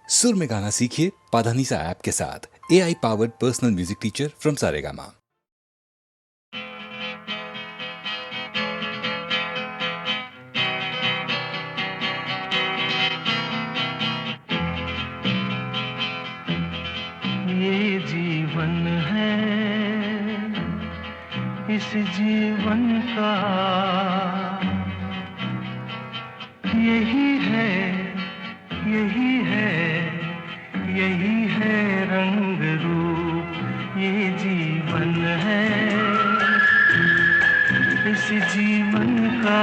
सुर में गाना सीखिए पाधानीसा ऐप के साथ। AI powered personal music teacher from Saregama. ये जीवन है, इस जीवन का यही है, यही है, यही है रंग रूप। ये जीवन है, इस जीवन का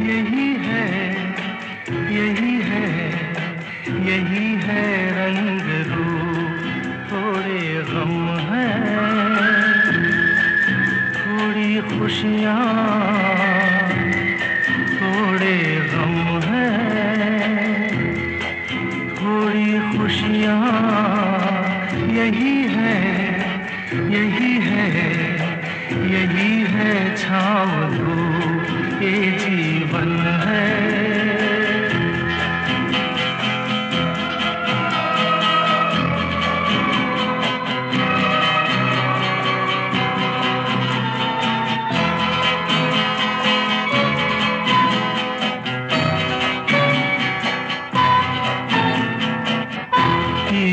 यही है, यही है, यही है रंग रूप। थोड़े गम हैं, थोड़ी खुशियाँ, थोड़े गम हैं, थोड़ी खुशियाँ। यही है, यही है, यही है छाँव धूप। ये जीवन है।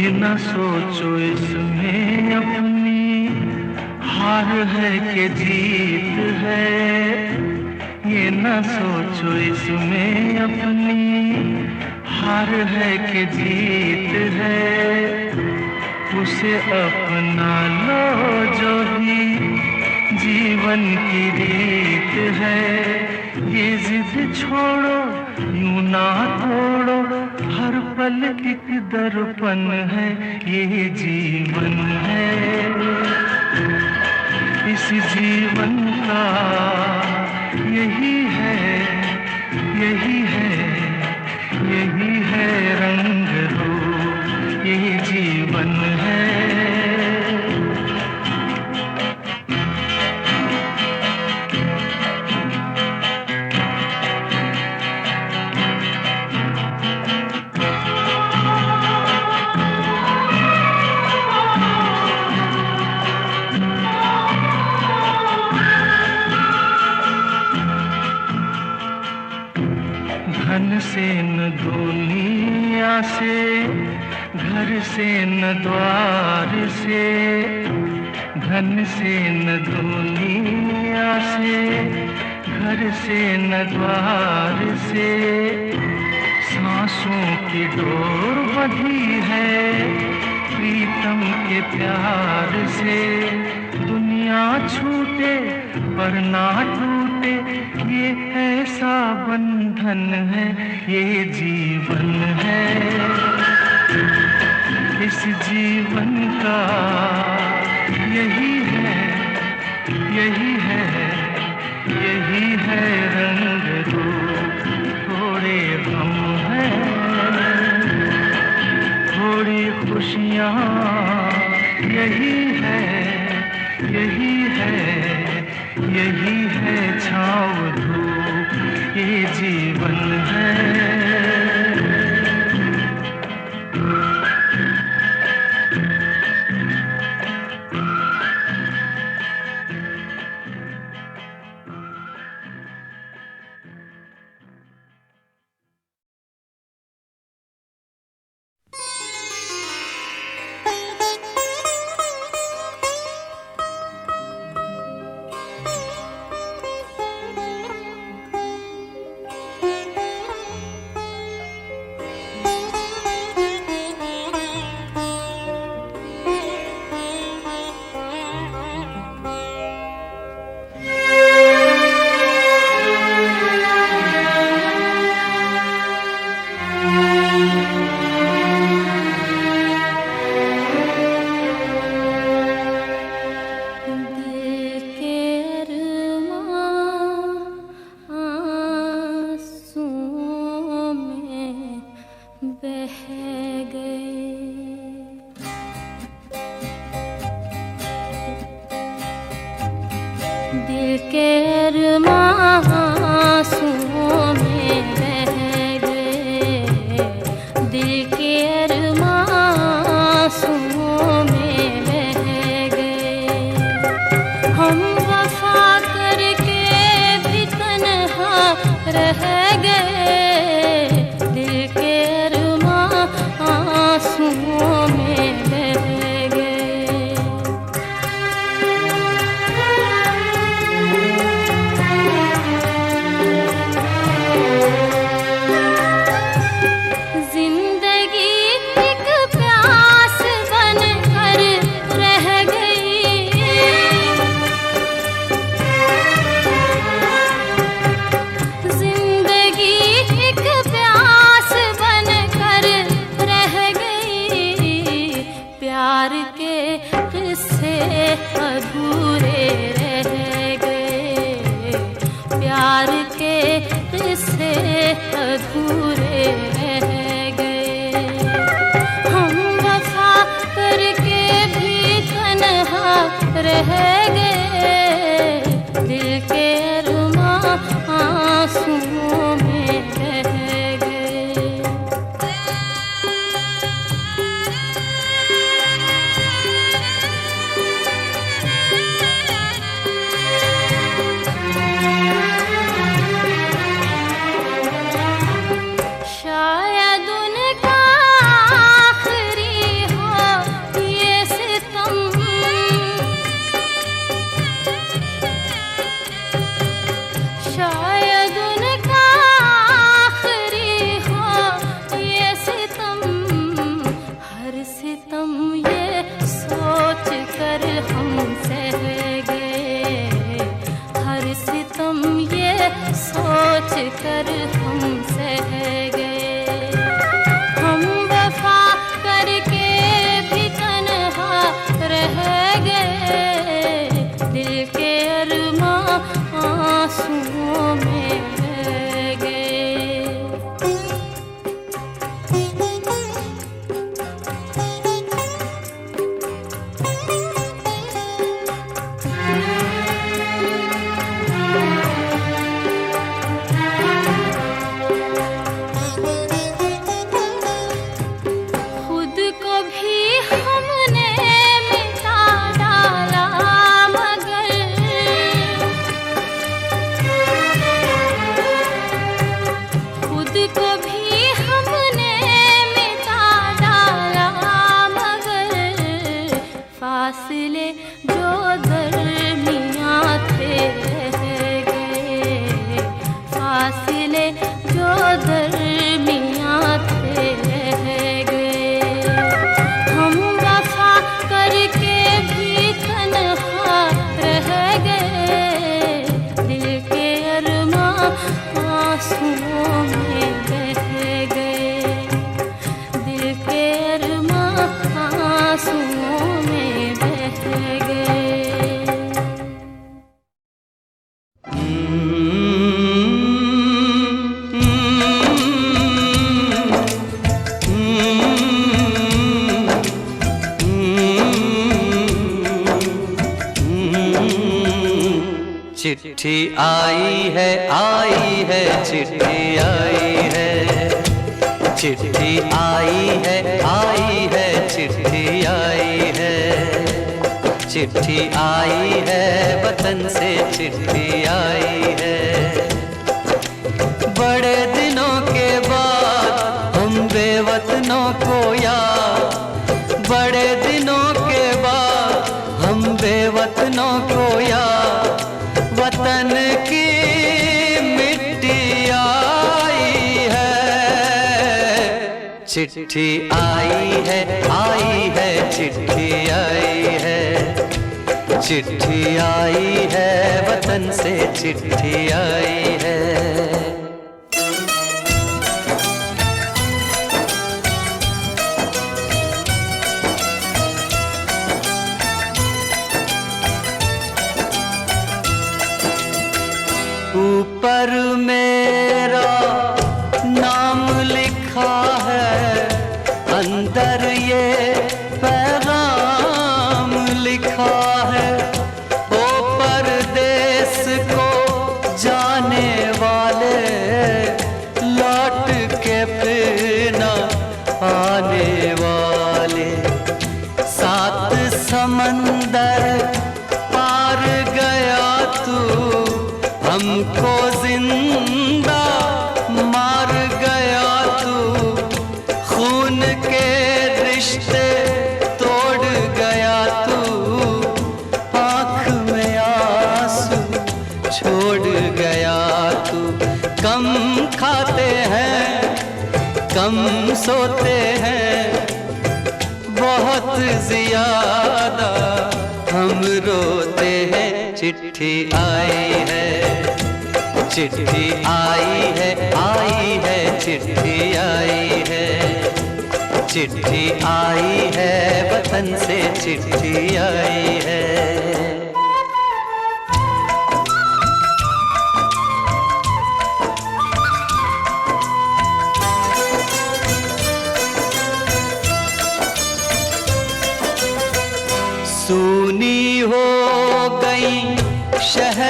न सोचो इसमें अपनी हार है कि जीत है। ये न सोचो इसमें अपनी हार है कि जीत है। उसे अपना लो जो भी जीवन की रीत है। ये जिद छोड़ो, यूं ना तोड़ो, हर पल एक दर्पण है। ये जीवन है, इस जीवन का यही है, यही है, यही है रंग रूप। ये जीवन है। धन से न दुनिया से, घर से न द्वार से। धन से न दुनिया से, घर से न द्वार से। सांसों की डोर बंधी है प्रीतम के प्यार से। दुनिया छूटे पर ना टूटे, ये ऐसा बंधन है। ये जीवन है, इस जीवन का यही है, यही है, यही है रंग रूप। थोड़े गम हैं, थोड़ी खुशियाँ। यही है, यही है, यही है छाँव धूप। ये जीवन है। दिल के अरमां आंसुओं में बह गए, दिल के रह गए, दिल के अरमां आंसुओं में रह गए। शायद उनका आखिरी हो ये सितम, शायद उनका आखिरी हो ये सितम। हर सितम ये सोच कर हम सह गए, हर सितम ये सोच कर हम सह गए। हम वफा करके भी तन्हा रह गए, दिल के अरमां आंसुओं में रह गए। खुद को भी हमने मिटा डाला, मगर खुद को भी हमने मिटा डाला, मगर फासले जो दरमियां थे रह गए, फासले जो दरमियां थे रह गए। हम वफा करके भी तन्हा रह गए, दिल के अरमां आंसुओं में बह गए, दिल के अरमां आंसुओं में बह गए। चिट्ठी आई है चिट्ठी आई है, चिट्ठी आई है चिट्ठी आई है, चिट्ठी आई है वतन से चिट्ठी आई है। बड़े दिनों के बाद हम बेवतनों को याद, बड़े दिनों के बाद हम बेवतनों को याद, वतन की मिट्टी आई है। चिट्ठी आई है चिट्ठी आई है, चिट्ठी आई है वतन से चिट्ठी आई है। ऊपर मेरा नाम लिखा है, अंदर ये पैगाम लिखा है। ओ परदेस को जाने वाले, लौट के फिर न आने वाले। सात समंदर पार गया तू, हमको जिंदा मार गया तू। खून के रिश्ते तोड़ गया तू, आँख में आंसू छोड़ गया तू। कम खाते हैं कम सोते हैं, बहुत ज्यादा हम रोते हैं। चिट्ठी आई है चिट्ठी आई है चिट्ठी आई है, चिट्ठी आई है वतन से चिट्ठी आई है। सूनी हो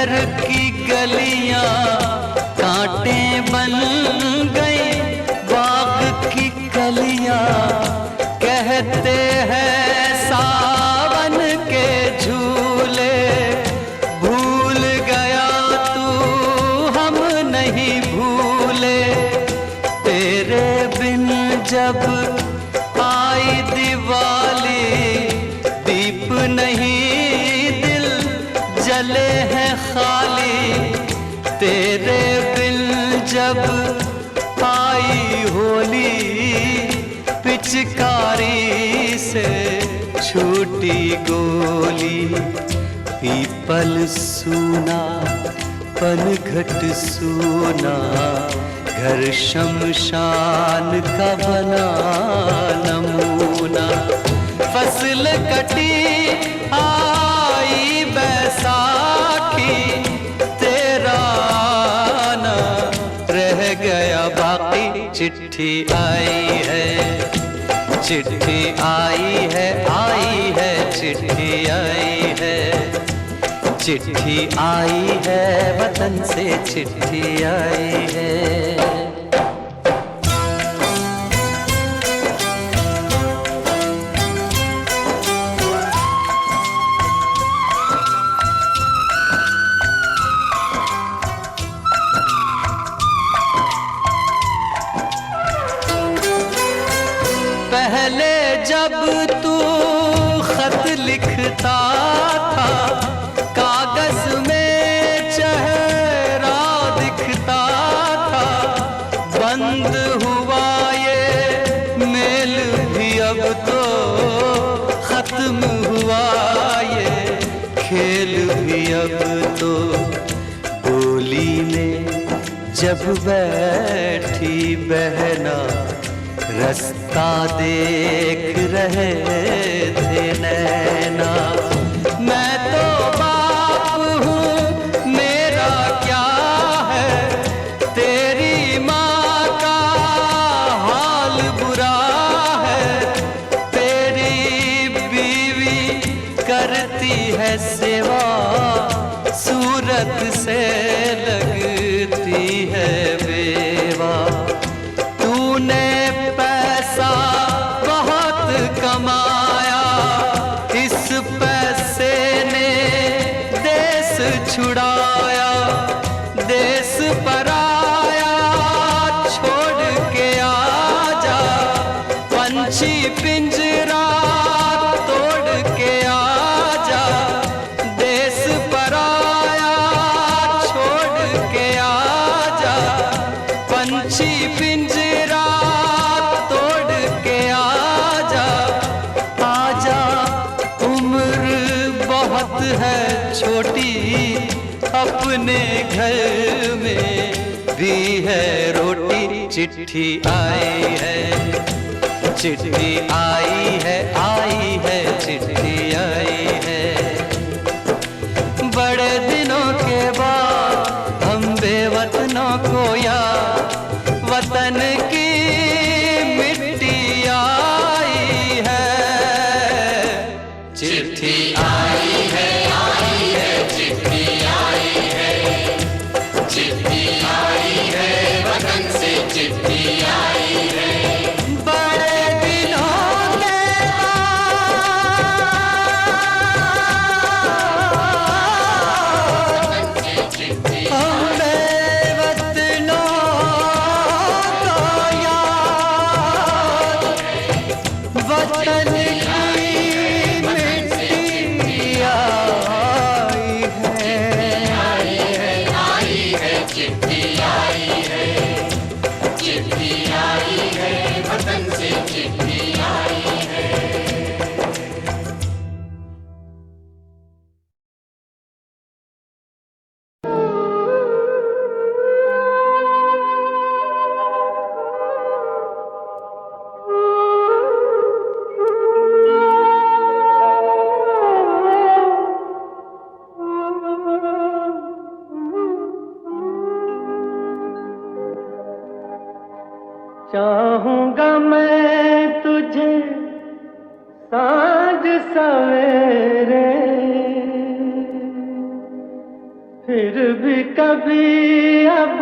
शहर की गलियां कांटे बन गई, बाग की कलियां कहते हैं सावन के झूले। भूल गया तू हम नहीं भूले, तेरे बिन जब आई दिवाली, दीप नहीं दिल जले हैं खाली। तेरे बिन जब आई होली, पिचकारी से छूटी गोली। पीपल सूना पनघट सूना, घर शमशान का बना नमूना। फसल कटी आई बैसाखी, तेरा आना रह गया बाकी। चिट्ठी आई है, चिट्ठी आई है, आई है, चिट्ठी आई है, चिट्ठी आई है, वतन से चिट्ठी आई है। पहले जब तू खत लिखता था, कागज में चेहरा दिखता था। बंद हुआ ये मेल भी अब तो, खत्म हुआ ये खेल भी अब तो। बोली में जब बैठी बहना, रास्ता देख रहे थे नैना। मैं तो बाप हूँ, मेरा क्या है, तेरी माँ का हाल बुरा है। तेरी बीवी करती है सेवा, सूरत से लगती है बेवा। तूने पैसा बहुत कमाया, इस पैसे ने देश छुड़ाया। देश पराया छोड़ के आजा, पंछी पिंजरा तोड़ के आजा। देश पराया छोड़ के आजा, पंछी पिंजरा तोड़ के आजा। आजा उम्र बहुत है छोटी, अपने घर में भी है रोटी। चिट्ठी आई है, चिट्ठी आई है, आई है, चिट्ठी आई है। बड़े दिनों के बाद हम बेवतनों को याद, वतन की मिट्टी आई है। चिट्ठी आई है, आई है, चिट्ठी आई है, चिट्ठी आई है, वतन से चिट्ठी आई है। बड़े दिनों के बाद हम बेवतनों को याद, वतन की मिट्टी आई है। चिट्ठी आई है, चिट्ठी आई है, वतन से चिट्ठी आई है। चाहूंगा मैं तुझे साँझ सवेरे, फिर भी कभी अब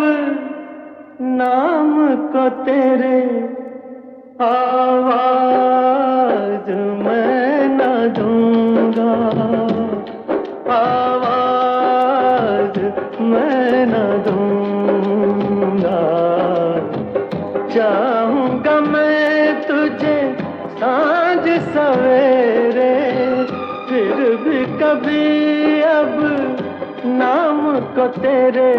नाम को तेरे आवाज मैं न दूंगा, आवाज मैं न दूंगा। चाहूंगा मैं तुझे सांझ सवेरे, फिर भी कभी अब नाम को तेरे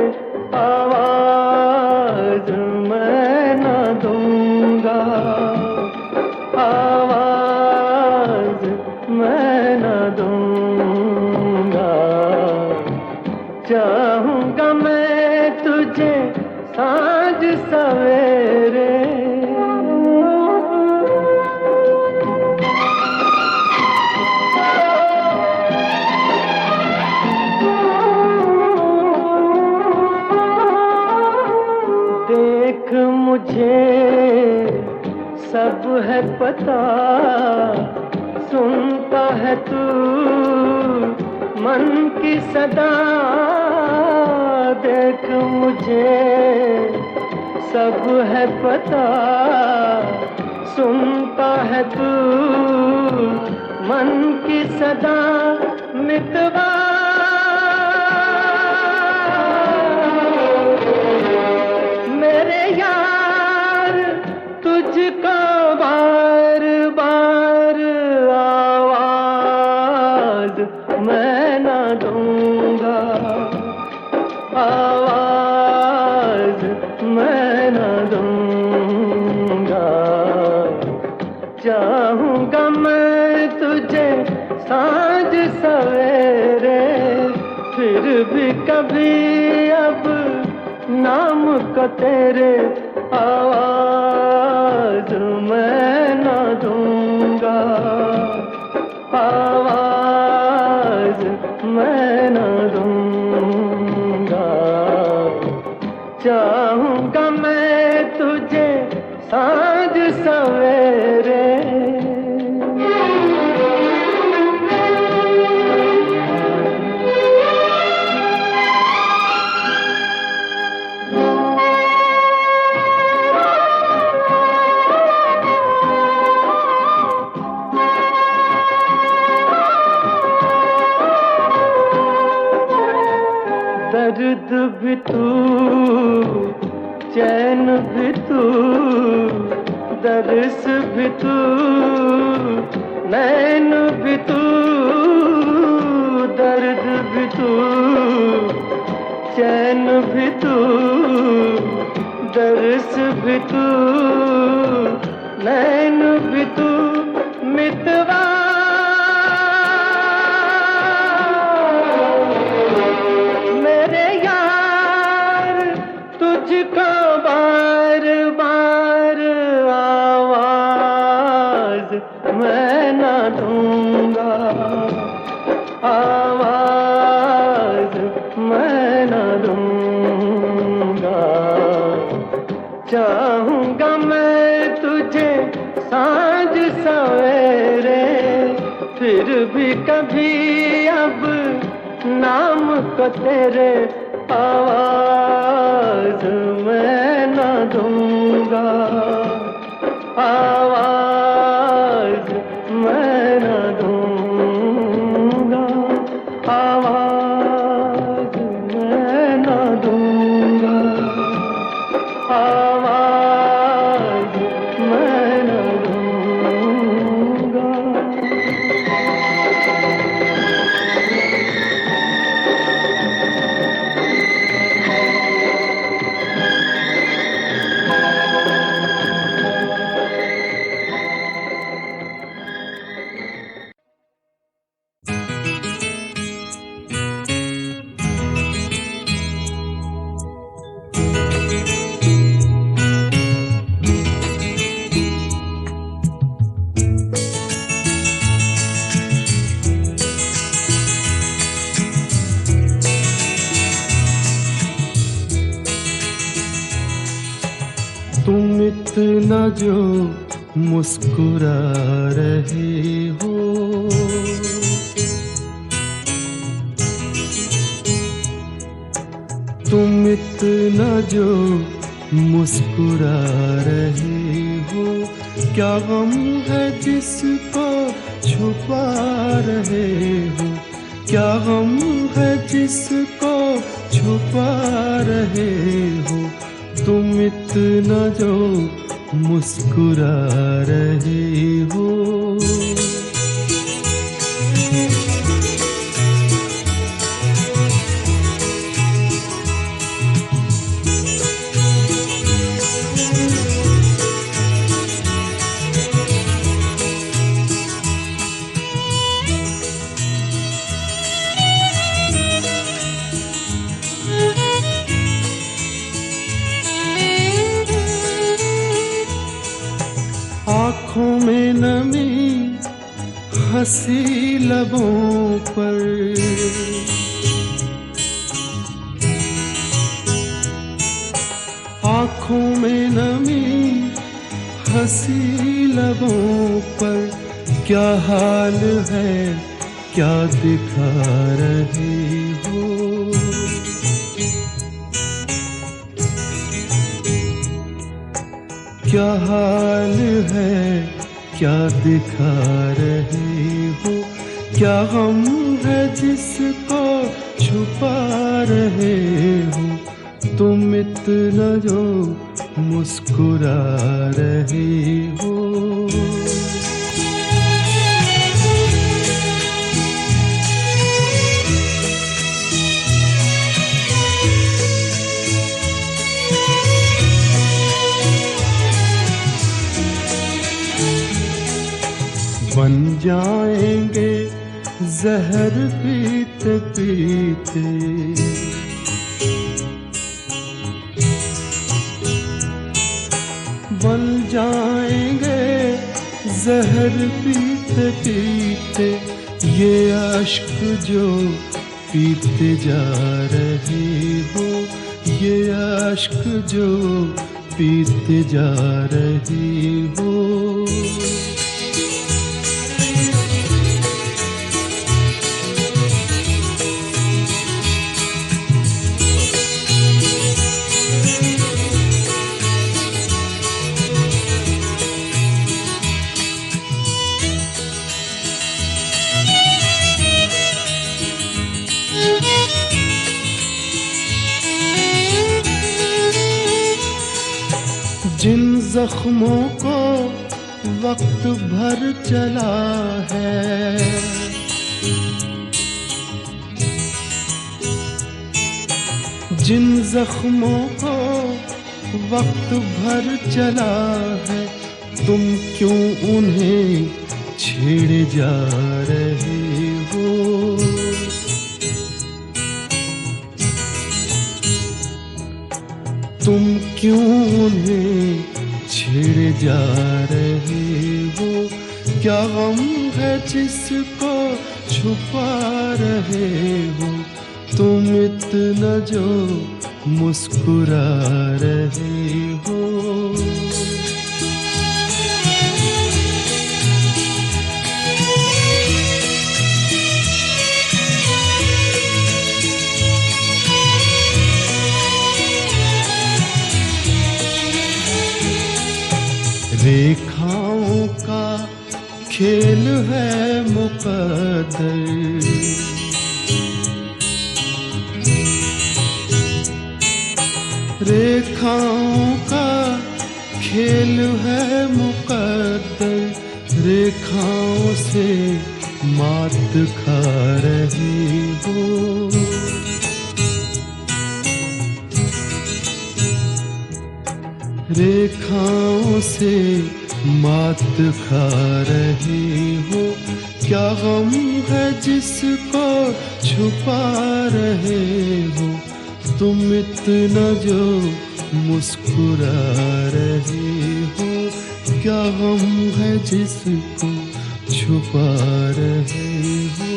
आवाज मैं न दूंगा, आवाज मैं न दूंगा। चाहूंगा मैं तुझे सांझ सवेरे। देख मुझे सब है पता, सुनता है तू मन की सदा। देख मुझे सब है पता, सुनता है तू मन की सदा। मितवा मेरे यार तुझको बार बार आवाज मैं न दूंगा, आवाज मैं न दूंगा। चाहूंगा मैं तुझे सांझ सवेरे, फिर भी कभी अब नाम को तेरे आवाज मैं न दूंगा, आवाज मैं न दूंगा। चाहूंगा मैं तुझे सांझ सवेरे। दर्द भी तू, चैन भी तू, दर्स भी तू, नैन भी तू। दर्द भी तू, चैन भी तू, दर्स भी तू, नैन भी तू। मितवा तुझको बार बार आवाज मैं न दूंगा, आवाज मैं न दूंगा। चाहूंगा मैं तुझे सांझ सवेरे, फिर भी कभी अब नाम को तेरे आवाज मैं न दूंगा, आवाज मैं न दूंगा, आवाज मैं न दूंगा, आवाज मैं न दूंगा। तुम इतना जो मुस्कुरा रहे हो, न जो मुस्कुरा रहे हो, क्या गम है जिसको छुपा रहे हो, क्या गम है जिसको छुपा रहे हो, तुम इतना जो मुस्कुरा रहे हो। आँखों में नमी हंसी लबों पर, आँखों में नमी हंसी लबों पर, क्या हाल है क्या दिखा रहे हो, क्या हाल है क्या दिखा रहे हो, क्या गम है जिसको छुपा रहे हो, तुम इतना जो मुस्कुरा रहे हो। बन जाएंगे जहर पीते पीते, बन जाएंगे जहर पीते पीते, ये अश्क जो पीते जा रहे हो, ये अश्क जो पीते जा रहे हो। जिन जख्मों को वक्त भर चला है, जिन जख्मों को वक्त भर चला है, तुम क्यों उन्हें छेड़े जा रहे हो, तुम क्यों उन्हें छेड़े जा रहे हो, क्या गम है जिसको छुपा रहे हो, तुम इतना जो मुस्कुरा रहे हो। रेखाओं का खेल है मुकद्दर, रेखाओं का खेल है मुकद्दर, रेखाओं से मात खा रही हो, रेखाओं से मात खा रही हो, क्या गम है जिसको छुपा रहे हो, तुम इतना जो मुस्कुरा रहे हो, क्या गम है जिसको छुपा रहे हो।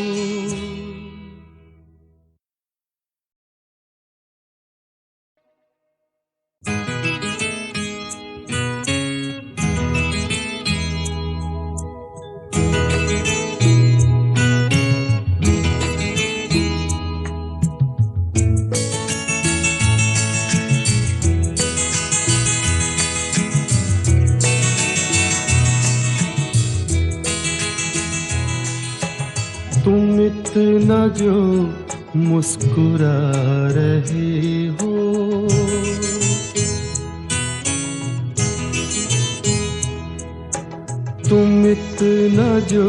तुम इतना जो मुस्कुरा रहे हो, तुम इतना जो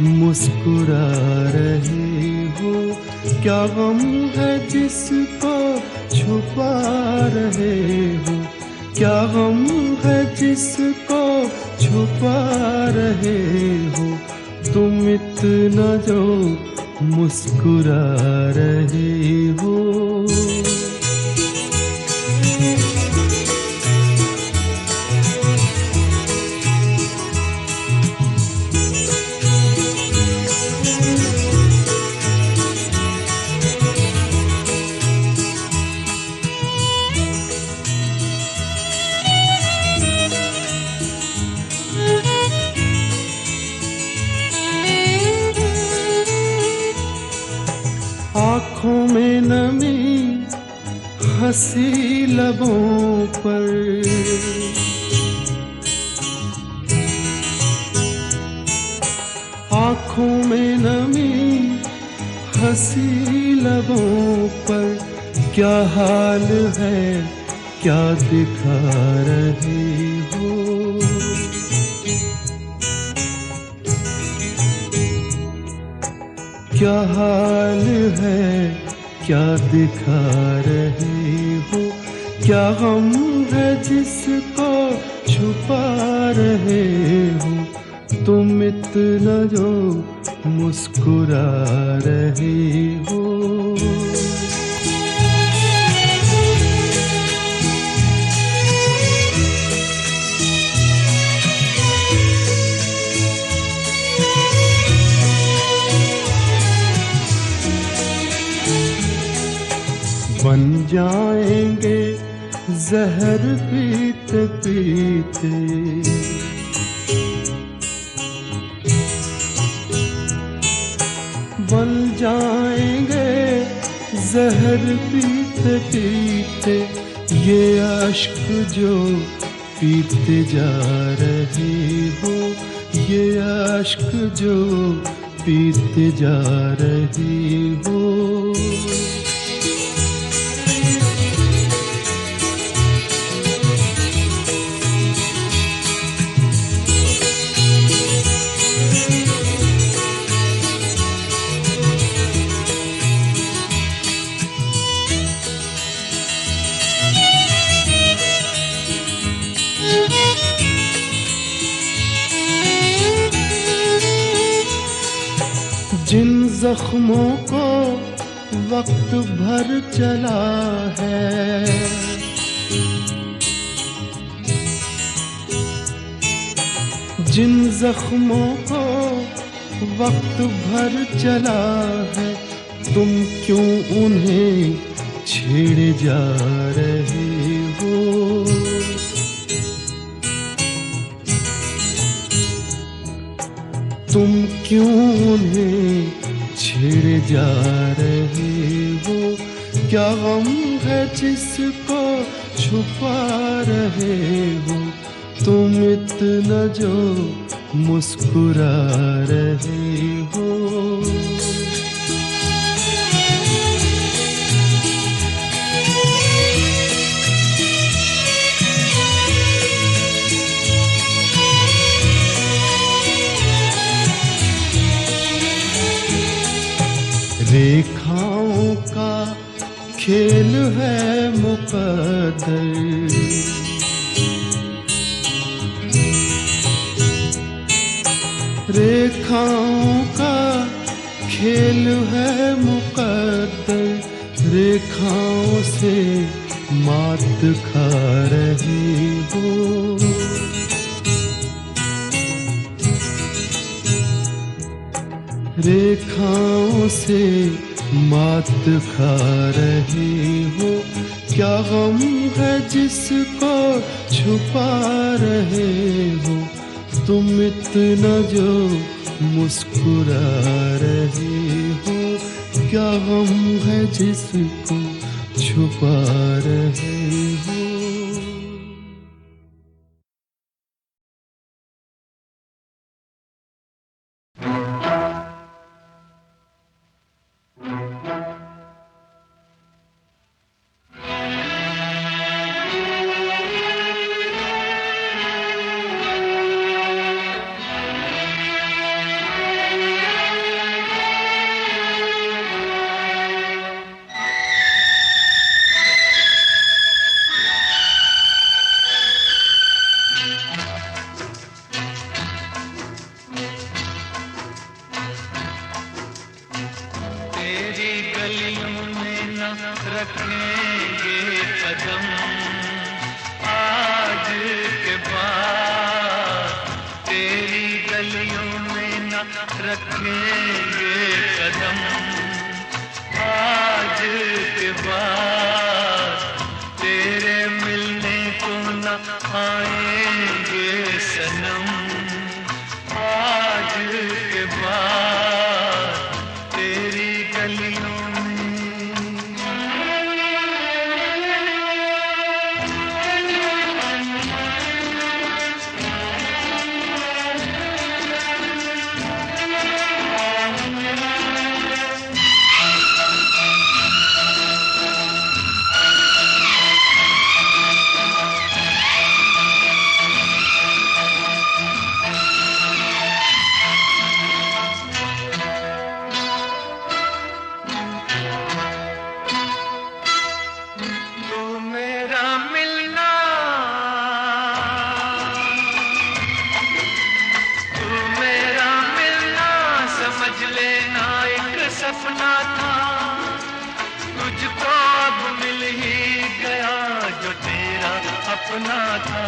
मुस्कुरा रहे हो, क्या गम है जिसको छुपा रहे हो, क्या गम है जिसको छुपा रहे हो, तुम इतना जो मुस्कुरा रहे हो। आँखों में नमी हंसी लबों पर, आँखों में नमी हंसी लबों पर, क्या हाल है क्या दिखा रहे हो, क्या हाल है क्या दिखा रहे हो, क्या गम है जिसको छुपा रहे हो, तुम इतना जो मुस्कुरा रहे हो। बन जाएंगे जहर पीते पीते, बन जाएंगे जहर पीते पीते, ये अश्क जो पीते जा रहे हो, ये अश्क जो पीते जा रहे हो। जिन जख्मों को वक्त भर चला है, जिन जख्मों को वक्त भर चला है, तुम क्यों उन्हें छेड़े जा रहे हो, तुम क्यों उन्हें छेड़े जा रहे हो, क्या गम है जिसको छुपा रहे हो, तुम इतना जो मुस्कुरा रहे हो। रेखाओं का खेल है मुकद्दर, रेखाओं का खेल है मुकद्दर, रेखाओं से मात खा रहे हो, रेखाओं से मात खा रहे हो, क्या गम है जिसको छुपा रहे हो, तुम इतना जो मुस्कुरा रहे हो, क्या गम है जिसको छुपा रहे हो। गलियों में न रखेंगे कदम, आज के बाद तेरी गलियों में न रखेंगे कदम, आज के बाद तेरे मिलने को न आएंगे सनम, आज के बाद तेरी गलियों सपना था, तुझको अब मिल ही गया जो तेरा अपना था।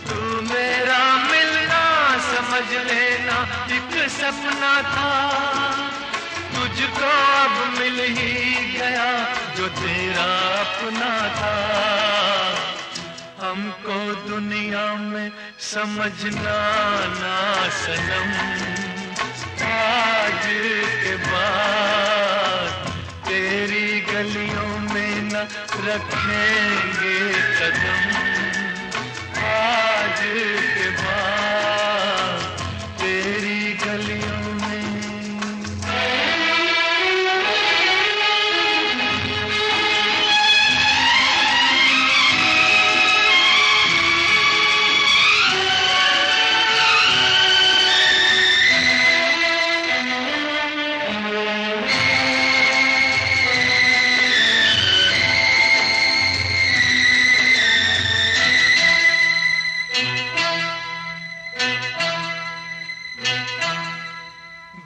तू मेरा मिलना समझ लेना एक सपना था, तुझको अब मिल ही गया जो तेरा अपना था। हमको दुनिया में समझना ना सनम, आज के बाद तेरी गलियों में न रखेंगे कदम, आज के बाद तेरी गलियों में।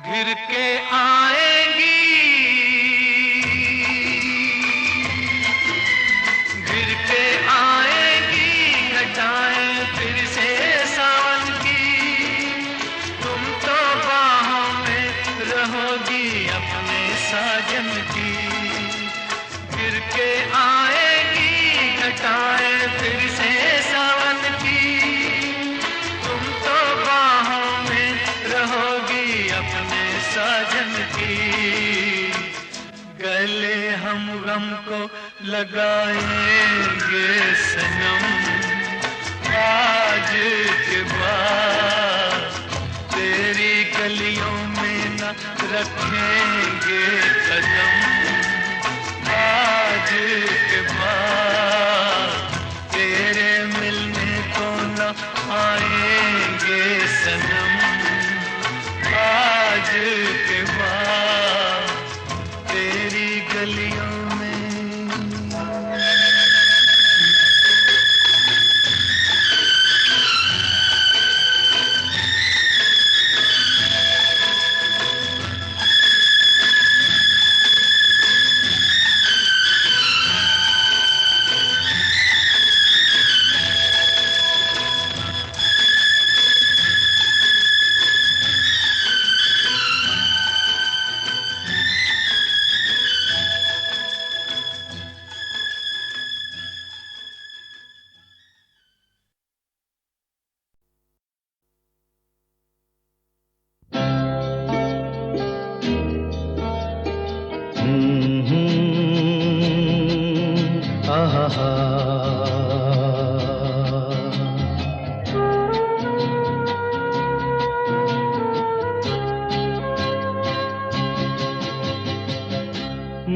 गिर के आएंगी, गिर के आएंगी घटाएं फिर से सावन की। तुम तो बाहों में रहोगी अपने साजन की। गिर के आएंगी घटाएं फिर से सावन की। तुम तो बाहों में रहोगी अपने साजन की। गले हम गम को लगाएंगे सनम, आज के बाद तेरी गलियों में न रखेंगे कदम, आज के बाद तेरे मिलने को न आएंगे सनम, आज के बाद तेरी गलियों में।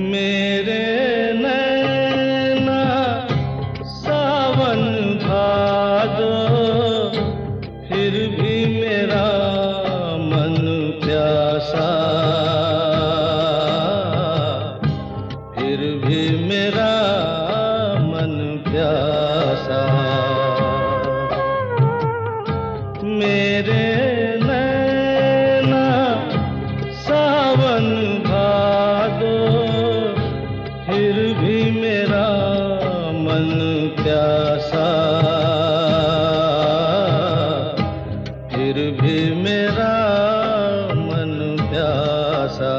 मेरे नैना सावन भादो, फिर भी मेरा मन प्यासा, फिर भी मेरा मन प्यासा। मेरे नैना सावन भादो, भी मेरा मन प्यासा।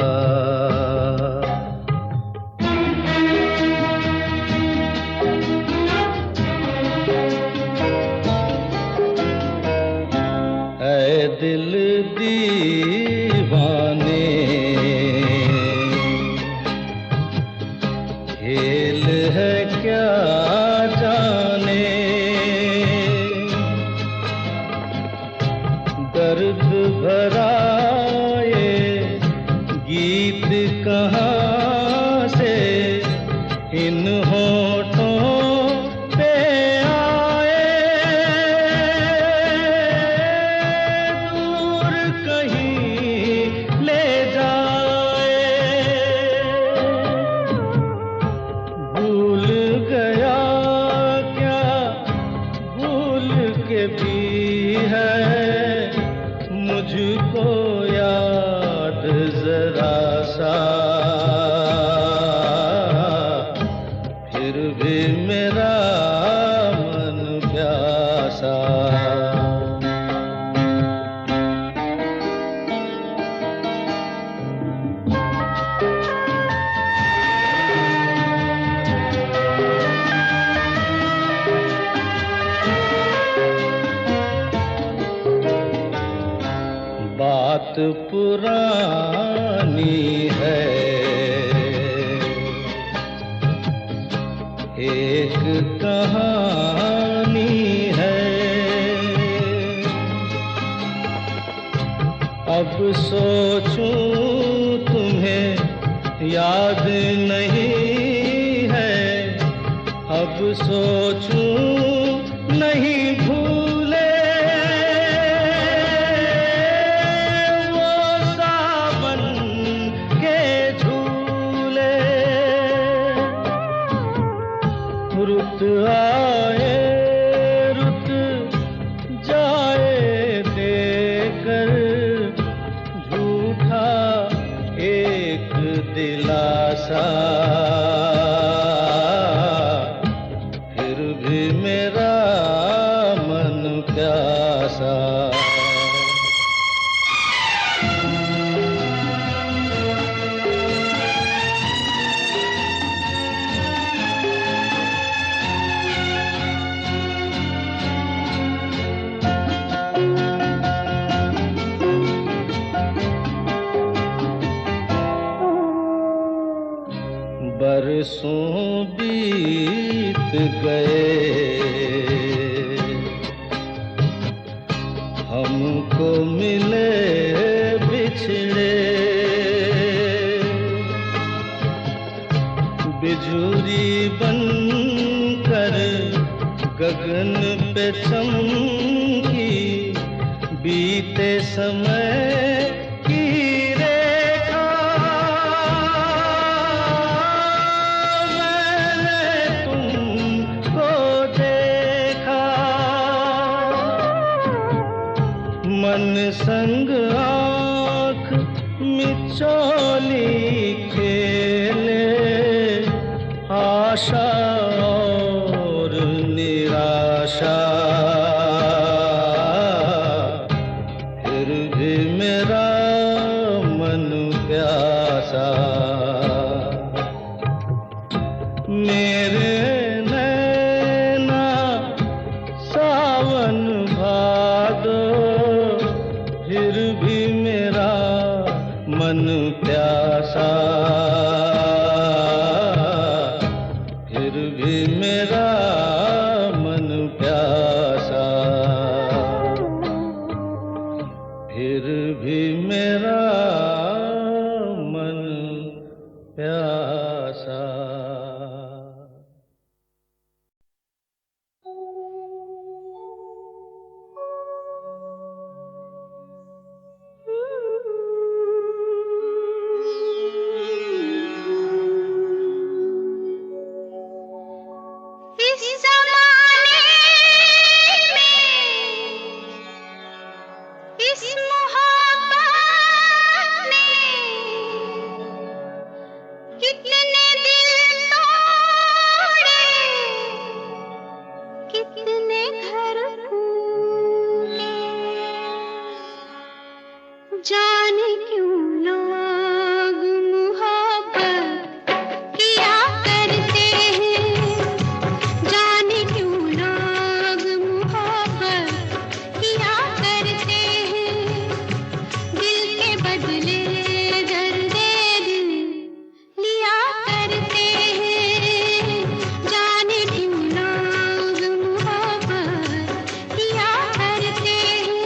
ऐ दिल दीवाने खेल है क्या जाने, दर्द भरा ये गीत कहाँ से इन होठों पे आए, दूर कहीं ले जाए। भूल गया क्या भूल के भी है मुझको याद जरा सा, फिर भी मेरा मन प्यासा। बात पुरानी है, एक कहानी है, अब सोचूं तुम्हें याद नहीं है, अब सोचूं नहीं भूले वो सावन के झूले। रुत आए रुत जाए देकर झूठा एक दिलासा, फिर भी मेरा मन प्यासा। बरसों बीत गए हमको मिले बिछड़े, बिजुरी बनकर गगन पे चमकी बीते समय की रेखा। मन संग आँख मिचौली खेले, आशा और निराशा, फिर भी मेरा मन प्यासा। मेरे नैना सावन भादो, फिर भी मेरा मन प्यासा, फिर भी मेरा मन प्यासा, फिर भी मेरा मन प्यासा। इस ज़माने में इस मोहब्बत ने कितने दिल तोड़े, कितने घर फूटे। जाने क्यों लोग मोहब्बत किया करते हैं, जाने क्यों लोग मोहब्बत किया करते हैं, दिल के बदले दर्दे दिल लिया करते हैं, जाने क्यों लोग मोहब्बत किया करते हैं।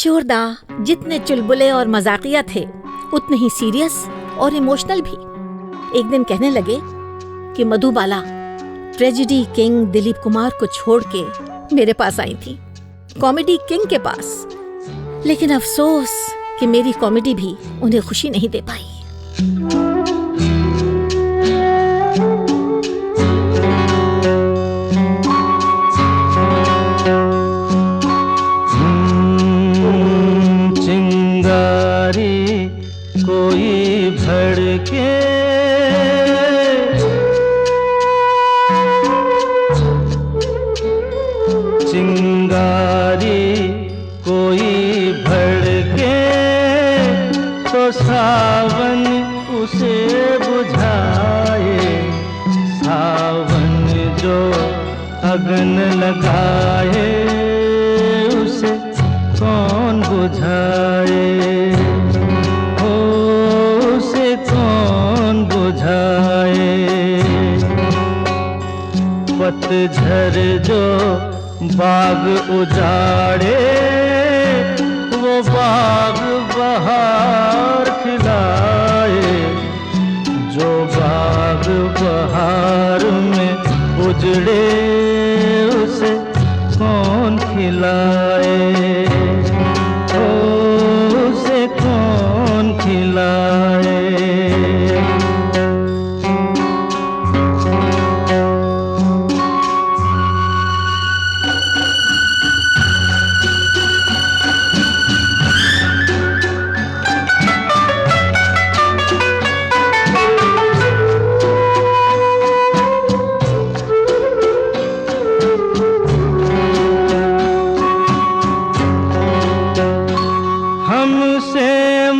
किशोर दा जितने चुलबुले और मजाकिया थे उतने ही सीरियस और इमोशनल भी। एक दिन कहने लगे कि मधुबाला ट्रेजेडी किंग दिलीप कुमार को छोड़ के मेरे पास आई थी, कॉमेडी किंग के पास। लेकिन अफसोस कि मेरी कॉमेडी भी उन्हें खुशी नहीं दे पाई। चिंगारी कोई भड़के, चिंगारी कोई भड़के तो सावन उसे बुझाए। सावन जो अगन लगाए उसे कौन बुझाए, ओ उसे कौन बुझाए। पतझड़ जो बाग उजाड़े वो बाग बहार खिलाए। जो बाग बहार में उजड़े उसे कौन खिलाए, ओ उसे कौन खिलाए।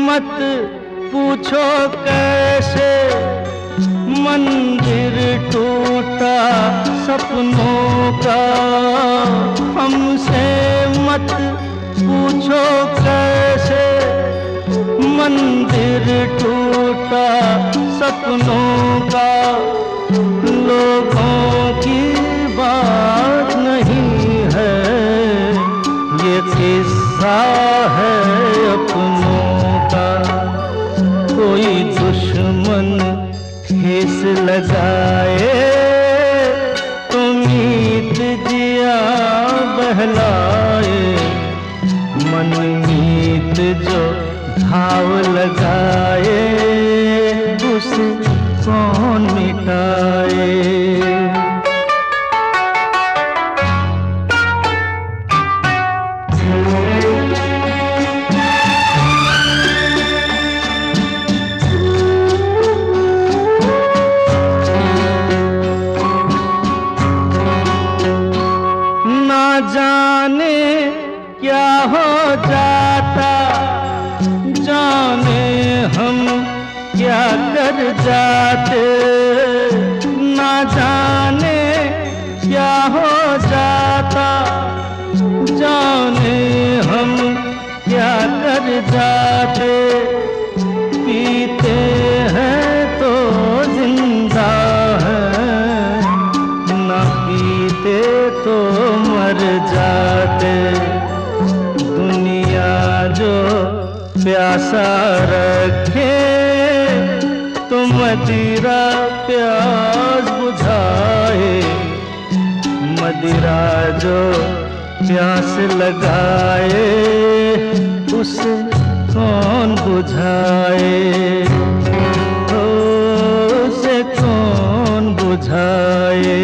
मत पूछो कैसे मंदिर टूटा सपनों का। हमसे मत पूछो कैसे मंदिर टूटा सपनों का। लोगों की बात नहीं है ये किस्सा है अपनों का। कोई दुश्मन ठेस लगाए तो मीत जिया बहलाए। मन मीत जो घाव लगाए उसे कौन मिटाए। जाने क्या हो जाता, जाने हम क्या कर जाते। ना जाने क्या हो जाता, जाने हम क्या कर जाते। पीते हैं तो जिंदा हैं, ना पीते तो मर जाते। दुनिया जो प्यासा रखे तो मदिरा प्यास बुझाए। मदिरा जो प्यास लगाए उसे कौन बुझाए, तो उसे कौन बुझाए।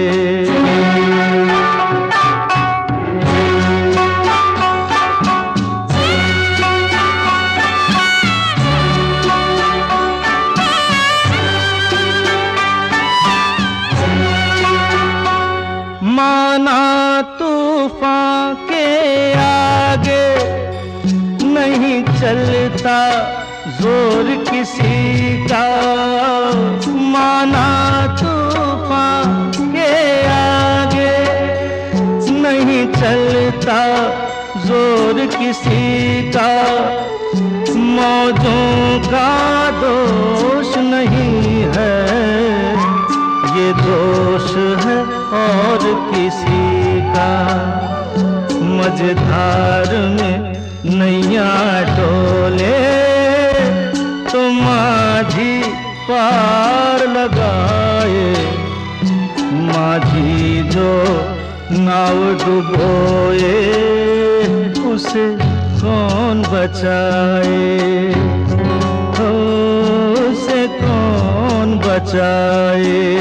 माना तूफान के आगे नहीं चलता जोर किसी का। माना तूफान के आगे नहीं चलता जोर किसी का। मौजों का दोष नहीं है ये दोष है और किसी का। मझधार में नैया डोले तो माझी पार लगाए, माझी जो नाव डुबोए उसे कौन बचाए, हो उसे कौन बचाए।